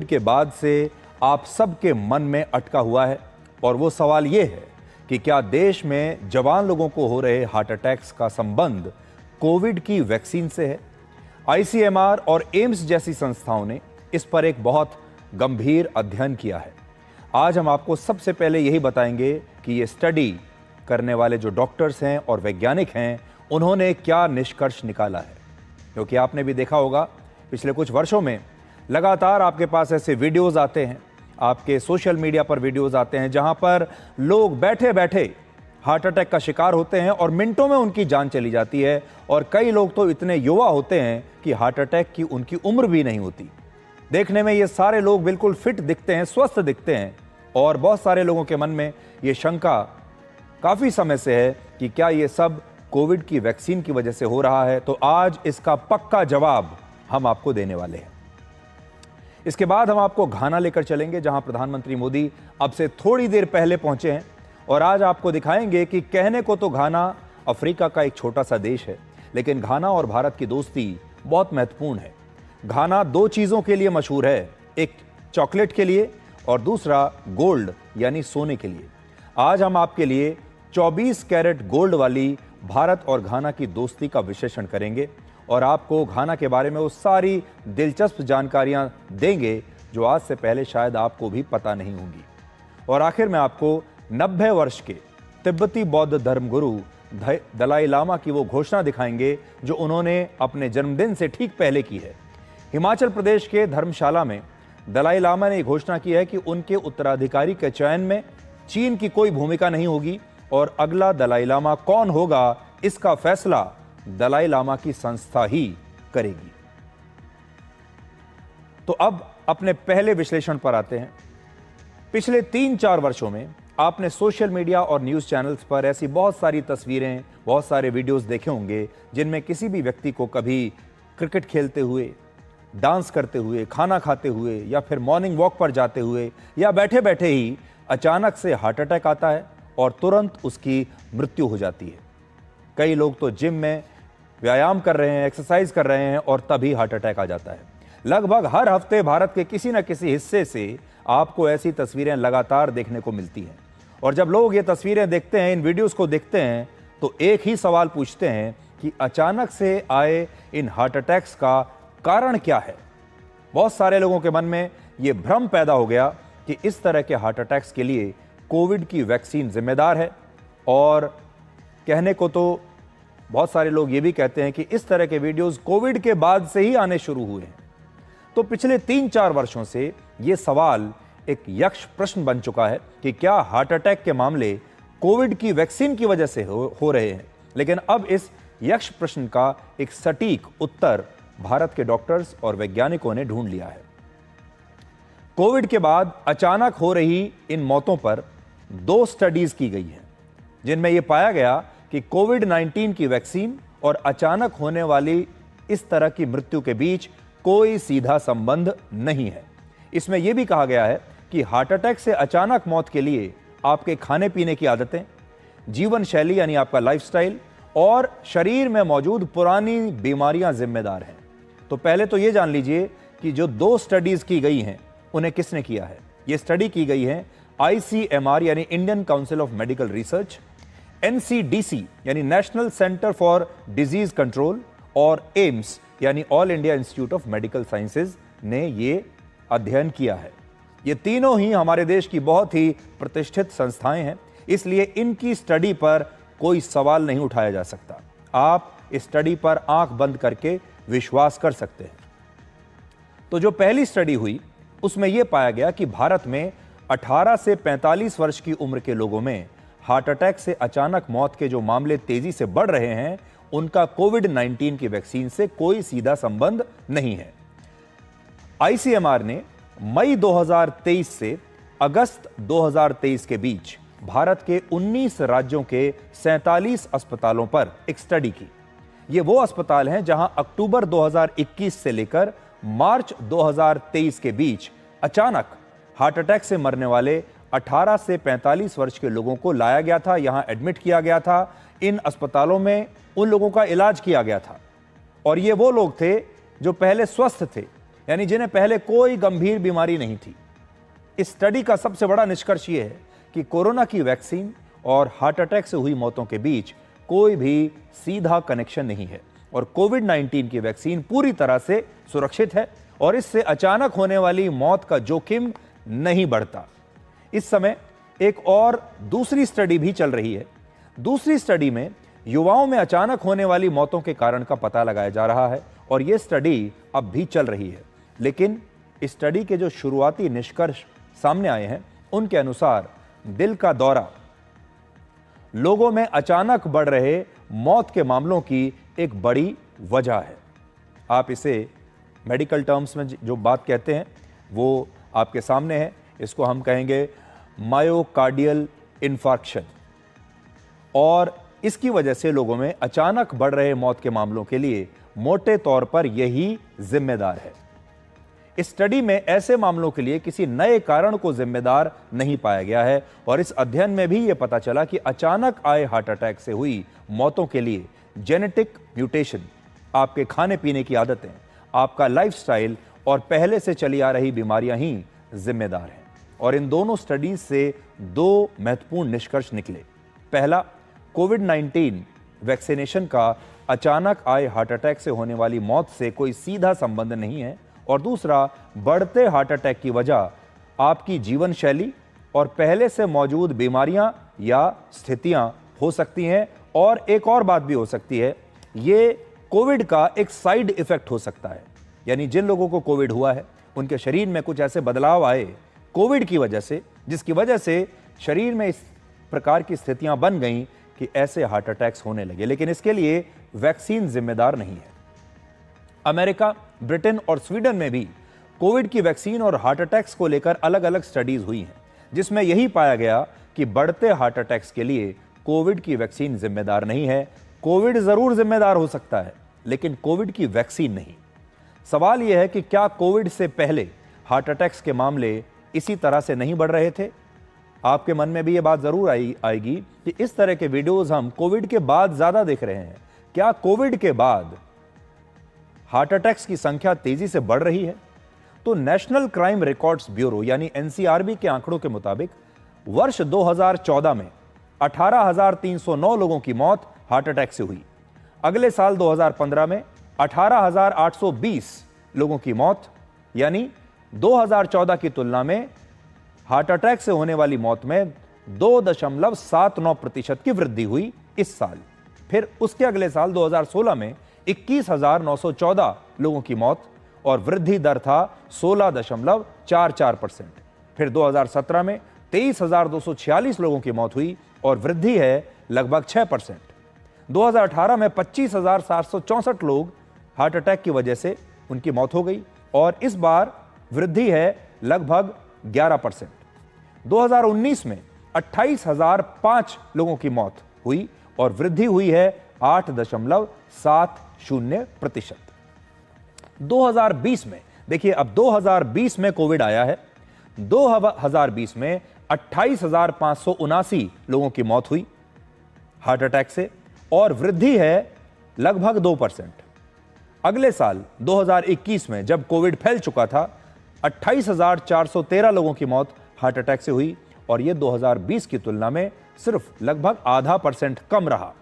के बाद से आप सबके मन में अटका हुआ है और वो सवाल ये है कि क्या देश में जवान लोगों को हो रहे हार्ट अटैक्स का संबंध कोविड की वैक्सीन से है। आईसीएमआर और एम्स जैसी संस्थाओं ने इस पर एक बहुत गंभीर अध्ययन किया है। आज हम आपको सबसे पहले यही बताएंगे कि ये स्टडी करने वाले जो डॉक्टर्स हैं और वैज्ञानिक हैं उन्होंने क्या निष्कर्ष निकाला है। क्योंकि आपने भी देखा होगा पिछले कुछ वर्षों में लगातार आपके पास ऐसे वीडियोस आते हैं, आपके सोशल मीडिया पर वीडियोस आते हैं जहां पर लोग बैठे बैठे हार्ट अटैक का शिकार होते हैं और मिनटों में उनकी जान चली जाती है। और कई लोग तो इतने युवा होते हैं कि हार्ट अटैक की उनकी उम्र भी नहीं होती। देखने में ये सारे लोग बिल्कुल फिट दिखते हैं, स्वस्थ दिखते हैं और बहुत सारे लोगों के मन में ये शंका काफी समय से है कि क्या ये सब कोविड की वैक्सीन की वजह से हो रहा है। तो आज इसका पक्का जवाब हम आपको देने वाले हैं। इसके बाद हम आपको घाना लेकर चलेंगे जहां प्रधानमंत्री मोदी अब से थोड़ी देर पहले पहुंचे हैं और आज आपको दिखाएंगे कि कहने को तो घाना अफ्रीका का एक छोटा सा देश है, लेकिन घाना और भारत की दोस्ती बहुत महत्वपूर्ण है। घाना दो चीजों के लिए मशहूर है, एक चॉकलेट के लिए और दूसरा गोल्ड यानी सोने के लिए। आज हम आपके लिए 24 कैरेट गोल्ड वाली भारत और घाना की दोस्ती का विश्लेषण करेंगे और आपको घाना के बारे में वो सारी दिलचस्प जानकारियां देंगे जो आज से पहले शायद आपको भी पता नहीं होंगी। और आखिर में आपको 90 वर्ष के तिब्बती बौद्ध धर्मगुरु दलाई लामा की वो घोषणा दिखाएंगे जो उन्होंने अपने जन्मदिन से ठीक पहले की है। हिमाचल प्रदेश के धर्मशाला में दलाई लामा ने घोषणा की है कि उनके उत्तराधिकारी के चयन में चीन की कोई भूमिका नहीं होगी और अगला दलाई लामा कौन होगा इसका फैसला दलाई लामा की संस्था ही करेगी। तो अब अपने पहले विश्लेषण पर आते हैं। पिछले 3-4 वर्षों में आपने सोशल मीडिया और न्यूज़ चैनल्स पर ऐसी बहुत सारी तस्वीरें, बहुत सारे वीडियोस देखे होंगे जिनमें किसी भी व्यक्ति को कभी क्रिकेट खेलते हुए, डांस करते हुए, खाना खाते हुए या फिर मॉर्निंग वॉक पर जाते हुए या बैठे बैठे ही अचानक से हार्ट अटैक आता है और तुरंत उसकी मृत्यु हो जाती है। कई लोग तो जिम में व्यायाम कर रहे हैं, एक्सरसाइज कर रहे हैं और तभी हार्ट अटैक आ जाता है। लगभग हर हफ्ते भारत के किसी न किसी हिस्से से आपको ऐसी तस्वीरें लगातार देखने को मिलती हैं। और जब लोग ये तस्वीरें देखते हैं, इन वीडियोस को देखते हैं, तो एक ही सवाल पूछते हैं कि अचानक से आए इन हार्ट अटैक्स का कारण क्या है। बहुत सारे लोगों के मन में ये भ्रम पैदा हो गया कि इस तरह के हार्ट अटैक्स के लिए कोविड की वैक्सीन जिम्मेदार है। और कहने को तो बहुत सारे लोग ये भी कहते हैं कि इस तरह के वीडियोस कोविड के बाद से ही आने शुरू हुए हैं। तो पिछले 3-4 वर्षों से ये सवाल एक यक्ष प्रश्न बन चुका है कि क्या हार्ट अटैक के मामले कोविड की वैक्सीन की वजह से हो रहे हैं। लेकिन अब इस यक्ष प्रश्न का एक सटीक उत्तर भारत के डॉक्टर्स और वैज्ञानिकों ने ढूंढ लिया है। कोविड के बाद अचानक हो रही इन मौतों पर 2 स्टडीज की गई हैं जिनमें यह पाया गया कि कोविड-19 की वैक्सीन और अचानक होने वाली इस तरह की मृत्यु के बीच कोई सीधा संबंध नहीं है। इसमें यह भी कहा गया है कि हार्ट अटैक से अचानक मौत के लिए आपके खाने पीने की आदतें, जीवन शैली यानी आपका लाइफस्टाइल और शरीर में मौजूद पुरानी बीमारियां जिम्मेदार हैं। तो पहले तो यह जान लीजिए कि जो 2 स्टडीज की गई हैं उन्हें किसने किया है। यह स्टडी की गई है आईसीएमआर यानी Indian council of medical research, NCDC यानी national centre for disease control और एम्स यानी all India institute of medical sciences ने ये अध्ययन किया है। ये तीनों ही हमारे देश की बहुत ही प्रतिष्ठित संस्थाएं हैं, इसलिए इनकी स्टडी पर कोई सवाल नहीं उठाया जा सकता। आप इस स्टडी पर आंख बंद करके विश्वास कर सकते हैं। तो जो पहली स्टडी हुई उसमें यह पाया गया कि भारत में 18 से 45 वर्ष की उम्र के लोगों में हार्ट अटैक से अचानक मौत के जो मामले तेजी से बढ़ रहे हैं उनका कोविड-19 की वैक्सीन से कोई सीधा संबंध नहीं है। आईसीएमआर ने मई 2023 से अगस्त 2023 के बीच भारत के 19 राज्यों के 47 अस्पतालों पर एक स्टडी की। ये वो अस्पताल हैं जहां अक्टूबर 2021 से लेकर मार्च 2023 के बीच अचानक हार्ट अटैक से मरने वाले 18 से 45 वर्ष के लोगों को लाया गया था, यहां एडमिट किया गया था। इन अस्पतालों में उन लोगों का इलाज किया गया था और ये वो लोग थे जो पहले स्वस्थ थे, यानी जिन्हें पहले कोई गंभीर बीमारी नहीं थी। इस स्टडी का सबसे बड़ा निष्कर्ष यह है कि कोरोना की वैक्सीन और हार्ट अटैक से हुई मौतों के बीच कोई भी सीधा कनेक्शन नहीं है और कोविड-19 की वैक्सीन पूरी तरह से सुरक्षित है और इससे अचानक होने वाली मौत का जोखिम नहीं बढ़ता। इस समय एक और दूसरी स्टडी भी चल रही है। दूसरी स्टडी में युवाओं में अचानक होने वाली मौतों के कारण का पता लगाया जा रहा है और यह स्टडी अब भी चल रही है। लेकिन इस स्टडी के जो शुरुआती निष्कर्ष सामने आए हैं उनके अनुसार दिल का दौरा लोगों में अचानक बढ़ रहे मौत के मामलों की एक बड़ी वजह है। आप इसे मेडिकल टर्म्स में जो बात कहते हैं वो आपके सामने है। इसको हम कहेंगे मायोकार्डियल इन्फार्क्शन और इसकी वजह से लोगों में अचानक बढ़ रहे मौत के मामलों के लिए मोटे तौर पर यही जिम्मेदार है। इस स्टडी में ऐसे मामलों के लिए किसी नए कारण को जिम्मेदार नहीं पाया गया है और इस अध्ययन में भी यह पता चला कि अचानक आए हार्ट अटैक से हुई मौतों के लिए जेनेटिक म्यूटेशन, आपके खाने पीने की आदतें, आपका लाइफस्टाइल और पहले से चली आ रही बीमारियां ही जिम्मेदार हैं। और इन दोनों स्टडीज से दो महत्वपूर्ण निष्कर्ष निकले। पहला, कोविड-19 वैक्सीनेशन का अचानक आए हार्ट अटैक से होने वाली मौत से कोई सीधा संबंध नहीं है और दूसरा, बढ़ते हार्ट अटैक की वजह आपकी जीवन शैली और पहले से मौजूद बीमारियां या स्थितियां हो सकती हैं और एक और बात भी हो सकती है, ये कोविड का एक साइड इफेक्ट हो सकता है। यानी जिन लोगों को कोविड हुआ है उनके शरीर में कुछ ऐसे बदलाव आए कोविड की वजह से जिसकी वजह से शरीर में इस प्रकार की स्थितियां बन गईं कि ऐसे हार्ट अटैक्स होने लगे। लेकिन इसके लिए वैक्सीन जिम्मेदार नहीं है। अमेरिका, ब्रिटेन और स्वीडन में भी कोविड की वैक्सीन और हार्ट अटैक्स को लेकर अलग अलग स्टडीज हुई हैं जिसमें यही पाया गया कि बढ़ते हार्ट अटैक्स के लिए कोविड की वैक्सीन जिम्मेदार नहीं है। कोविड जरूर जिम्मेदार हो सकता है लेकिन कोविड की वैक्सीन नहीं। सवाल यह है कि क्या कोविड से पहले हार्ट अटैक्स के मामले इसी तरह से नहीं बढ़ रहे थे? आपके मन में भी यह बात जरूर आएगी कि इस तरह के वीडियोस हम कोविड के बाद ज्यादा देख रहे हैं। क्या कोविड के बाद हार्ट अटैक्स की संख्या तेजी से बढ़ रही है? तो नेशनल क्राइम रिकॉर्ड्स ब्यूरो यानी एनसीआरबी के आंकड़ों के मुताबिक वर्ष 2014 में 18,309 लोगों की मौत हार्ट अटैक से हुई। अगले साल 2015 में 18,820 लोगों की मौत, यानी 2014 की तुलना में हार्ट अटैक से होने वाली मौत में 2.79% की वृद्धि हुई इस साल। फिर उसके अगले साल 2016 में 21,914 लोगों की मौत और वृद्धि दर था 16.44%। फिर 2017 में 23,246 लोगों की मौत हुई और वृद्धि है लगभग 6%। 2018 में 25,764 लोग हार्ट अटैक की वजह से उनकी मौत हो गई और इस बार वृद्धि है लगभग 11%। 2019 में 28,005 लोगों की मौत हुई और वृद्धि हुई है 8.70%। 2020 में देखिए, अब 2020 में कोविड आया है। 2020 में 28,579 लोगों की मौत हुई हार्ट अटैक से और वृद्धि है लगभग 2%। अगले साल 2021 में जब कोविड फैल चुका था, 28,413 लोगों की मौत हार्ट अटैक से हुई और यह 2020 की तुलना में सिर्फ लगभग 0.5% कम रहा।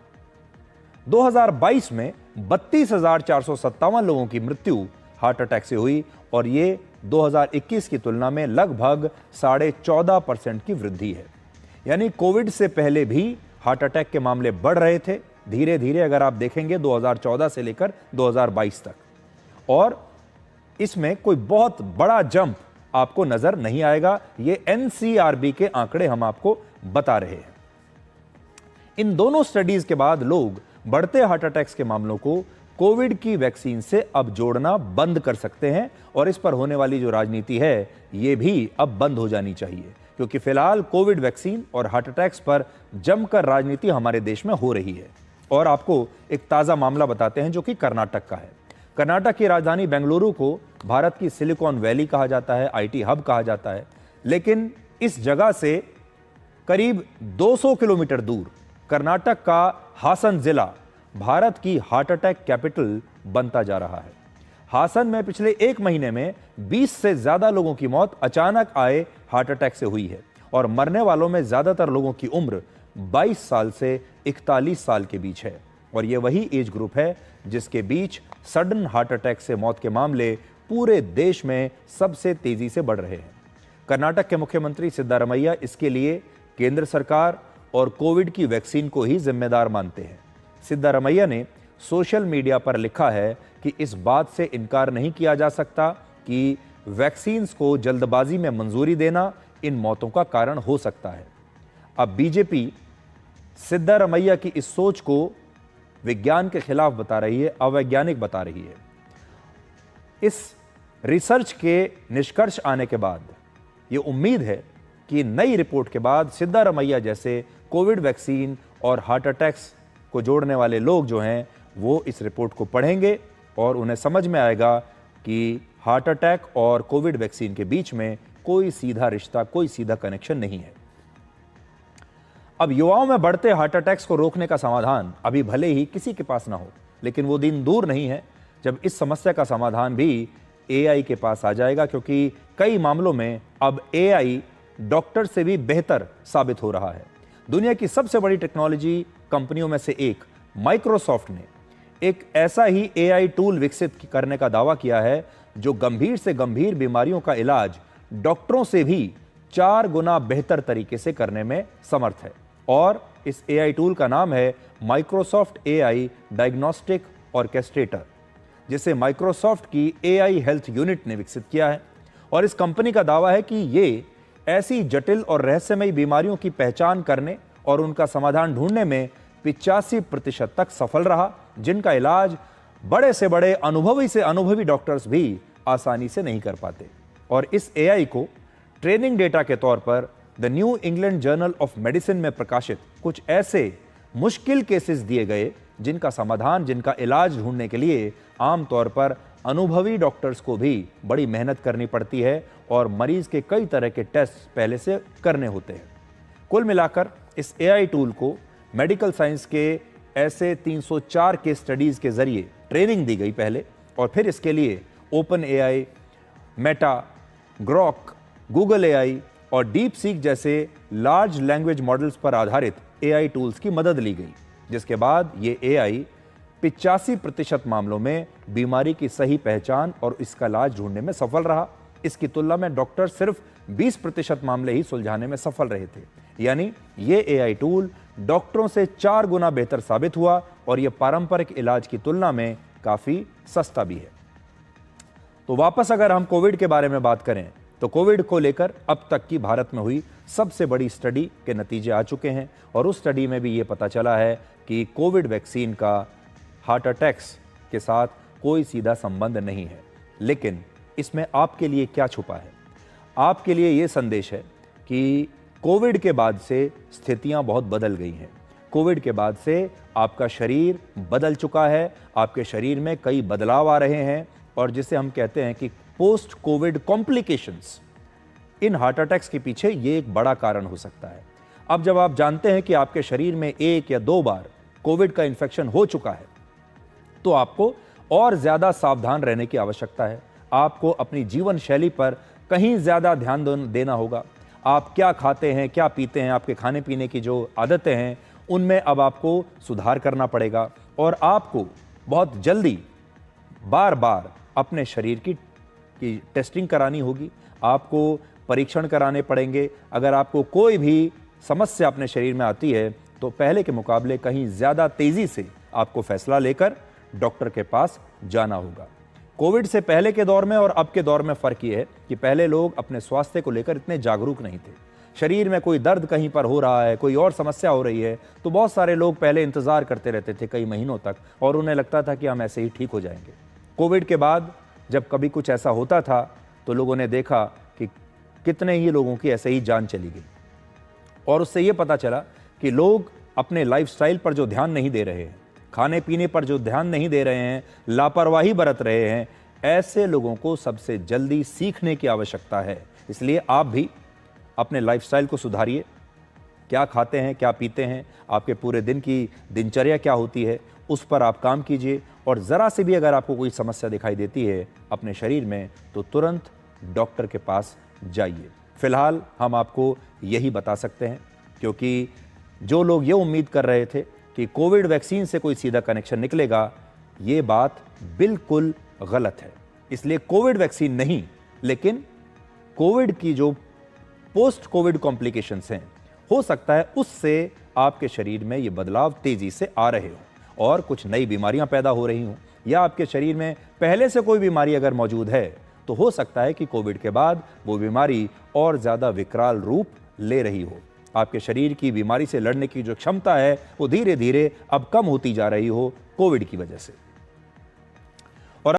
2022 में 32,457 लोगों की मृत्यु हार्ट अटैक से हुई और यह 2021 की तुलना में लगभग 14.5% की वृद्धि है। यानी कोविड से पहले भी हार्ट अटैक के मामले बढ़ रहे थे धीरे धीरे, अगर आप देखेंगे 2014 से लेकर 2022 तक, और इसमें कोई बहुत बड़ा जंप आपको नजर नहीं आएगा। ये एनसीआरबी के आंकड़े हम आपको बता रहे हैं। इन दोनों स्टडीज के बाद लोग बढ़ते हार्ट अटैक्स के मामलों को कोविड की वैक्सीन से अब जोड़ना बंद कर सकते हैं और इस पर होने वाली जो राजनीति है ये भी अब बंद हो जानी चाहिए, क्योंकि फिलहाल कोविड वैक्सीन और हार्ट अटैक्स पर जमकर राजनीति हमारे देश में हो रही है। और आपको एक ताजा मामला बताते हैं जो कि कर्नाटक का है। कर्नाटक की राजधानी बेंगलुरु को भारत की सिलिकॉन वैली कहा जाता है, आईटी हब कहा जाता है, लेकिन इस जगह से करीब 200 किलोमीटर दूर कर्नाटक का हासन जिला भारत की हार्ट अटैक कैपिटल बनता जा रहा है। हासन में पिछले 1 महीने में 20 से ज्यादा लोगों की मौत अचानक आए हार्ट अटैक से हुई है और मरने वालों में ज्यादातर लोगों की उम्र 22 साल से 41 साल के बीच है और यह वही एज ग्रुप है जिसके बीच सडन हार्ट अटैक से मौत के मामले पूरे देश में सबसे तेजी से बढ़ रहे हैं। कर्नाटक के मुख्यमंत्री सिद्धारमैया इसके लिए केंद्र सरकार और कोविड की वैक्सीन को ही जिम्मेदार मानते हैं। सिद्धारमैया ने सोशल मीडिया पर लिखा है कि इस बात से इनकार नहीं किया जा सकता कि वैक्सीन को जल्दबाजी में मंजूरी देना इन मौतों का कारण हो सकता है। अब बीजेपी सिद्धारमैया की इस सोच को विज्ञान के खिलाफ बता रही है, अवैज्ञानिक बता रही है। इस रिसर्च के निष्कर्ष आने के बाद ये उम्मीद है कि नई रिपोर्ट के बाद सिद्धारमैया जैसे कोविड वैक्सीन और हार्ट अटैक्स को जोड़ने वाले लोग जो हैं वो इस रिपोर्ट को पढ़ेंगे और उन्हें समझ में आएगा कि हार्ट अटैक और कोविड वैक्सीन के बीच में कोई सीधा रिश्ता, कोई सीधा कनेक्शन नहीं है। अब युवाओं में बढ़ते हार्ट अटैक्स को रोकने का समाधान अभी भले ही किसी के पास ना हो, लेकिन वो दिन दूर नहीं है जब इस समस्या का समाधान भी एआई के पास आ जाएगा, क्योंकि कई मामलों में अब एआई डॉक्टर से भी बेहतर साबित हो रहा है। दुनिया की सबसे बड़ी टेक्नोलॉजी कंपनियों में से एक माइक्रोसॉफ्ट ने एक ऐसा ही एआई टूल विकसित करने का दावा किया है जो गंभीर से गंभीर बीमारियों का इलाज डॉक्टरों से भी 4 गुना बेहतर तरीके से करने में समर्थ है और इस एआई टूल का नाम है माइक्रोसॉफ्ट एआई डायग्नोस्टिक ऑर्केस्ट्रेटर, जिसे माइक्रोसॉफ्ट की एआई हेल्थ यूनिट ने विकसित किया है। और इस कंपनी का दावा है कि ये ऐसी जटिल और रहस्यमयी बीमारियों की पहचान करने और उनका समाधान ढूंढने में 85% तक सफल रहा, जिनका इलाज बड़े से बड़े, अनुभवी से अनुभवी डॉक्टर्स भी आसानी से नहीं कर पाते। और इस एआई को ट्रेनिंग डेटा के तौर पर the new England journal of medicine में प्रकाशित कुछ ऐसे मुश्किल केसेस दिए गए जिनका समाधान, जिनका इलाज ढूंढने के लिए आमतौर पर अनुभवी डॉक्टर्स को भी बड़ी मेहनत करनी पड़ती है और मरीज के कई तरह के टेस्ट पहले से करने होते हैं। कुल मिलाकर इस एआई टूल को मेडिकल साइंस के ऐसे 304 केस स्टडीज के जरिए ट्रेनिंग दी गई पहले, और फिर इसके लिए open AI, Meta, Grok, Google AI और डीप सीक जैसे लार्ज लैंग्वेज मॉडल्स पर आधारित एआई टूल्स की मदद ली गई, जिसके बाद ये एआई 85% मामलों में बीमारी की सही पहचान और इसका इलाज ढूंढने में सफल रहा। इसकी तुलना में डॉक्टर सिर्फ 20% मामले ही सुलझाने में सफल रहे थे। यानी ये एआई टूल डॉक्टरों से 4 गुना बेहतर साबित हुआ और यह पारंपरिक इलाज की तुलना में काफी सस्ता भी है। तो वापस अगर हम कोविड के बारे में बात करें तो कोविड को लेकर अब तक की भारत में हुई सबसे बड़ी स्टडी के नतीजे आ चुके हैं और उस स्टडी में भी ये पता चला है कि कोविड वैक्सीन का हार्ट अटैक्स के साथ कोई सीधा संबंध नहीं है। लेकिन इसमें आपके लिए क्या छुपा है? आपके लिए ये संदेश है कि कोविड के बाद से स्थितियां बहुत बदल गई हैं। कोविड के बाद से आपका शरीर बदल चुका है, आपके शरीर में कई बदलाव आ रहे हैं और जिसे हम कहते हैं कि post Covid complications, in heart attacks के पीछे ये एक बड़ा कारण हो सकता है। अब जब आप जानते हैं कि आपके शरीर में 1 या 2 बार कोविड का इन्फेक्शन हो चुका है तो आपको और ज्यादा सावधान रहने की आवश्यकता है। आपको अपनी जीवन शैली पर कहीं ज्यादा ध्यान देना होगा। आप क्या खाते हैं, क्या पीते हैं, आपके खाने पीने की जो आदतें हैं उनमें अब आपको सुधार करना पड़ेगा और आपको बहुत जल्दी बार बार अपने शरीर की टेस्टिंग करानी होगी। आपको परीक्षण कराने पड़ेंगे। अगर आपको कोई भी समस्या अपने शरीर में आती है तो पहले के मुकाबले कहीं ज्यादा तेजी से आपको फैसला लेकर डॉक्टर के पास जाना होगा। कोविड से पहले के दौर में और अब के दौर में फर्क ये है कि पहले लोग अपने स्वास्थ्य को लेकर इतने जागरूक नहीं थे। शरीर में कोई दर्द कहीं पर हो रहा है, कोई और समस्या हो रही है तो बहुत सारे लोग पहले इंतजार करते रहते थे कई महीनों तक और उन्हें लगता था कि हम ऐसे ही ठीक हो जाएंगे। कोविड के बाद जब कभी कुछ ऐसा होता था तो लोगों ने देखा कि कितने ही लोगों की ऐसे ही जान चली गई और उससे ये पता चला कि लोग अपने लाइफस्टाइल पर जो ध्यान नहीं दे रहे हैं, खाने पीने पर जो ध्यान नहीं दे रहे हैं, लापरवाही बरत रहे हैं, ऐसे लोगों को सबसे जल्दी सीखने की आवश्यकता है। इसलिए आप भी अपने लाइफस्टाइल को सुधारिए। क्या खाते हैं, क्या पीते हैं, आपके पूरे दिन की दिनचर्या क्या होती है, उस पर आप काम कीजिए और ज़रा से भी अगर आपको कोई समस्या दिखाई देती है अपने शरीर में तो तुरंत डॉक्टर के पास जाइए। फिलहाल हम आपको यही बता सकते हैं, क्योंकि जो लोग ये उम्मीद कर रहे थे कि कोविड वैक्सीन से कोई सीधा कनेक्शन निकलेगा, ये बात बिल्कुल गलत है। इसलिए कोविड वैक्सीन नहीं, लेकिन कोविड की जो पोस्ट कोविड कॉम्प्लिकेशंस हैं, हो सकता है उससे आपके शरीर में ये बदलाव तेजी से आ रहे हो और कुछ नई बीमारियां पैदा हो रही हों, या आपके शरीर में पहले से कोई बीमारी अगर मौजूद है तो हो सकता है कि कोविड के बाद वो बीमारी और ज्यादा विकराल रूप ले रही हो। आपके शरीर की बीमारी से लड़ने की जो क्षमता है वो धीरे धीरे अब कम होती जा रही हो कोविड की वजह से।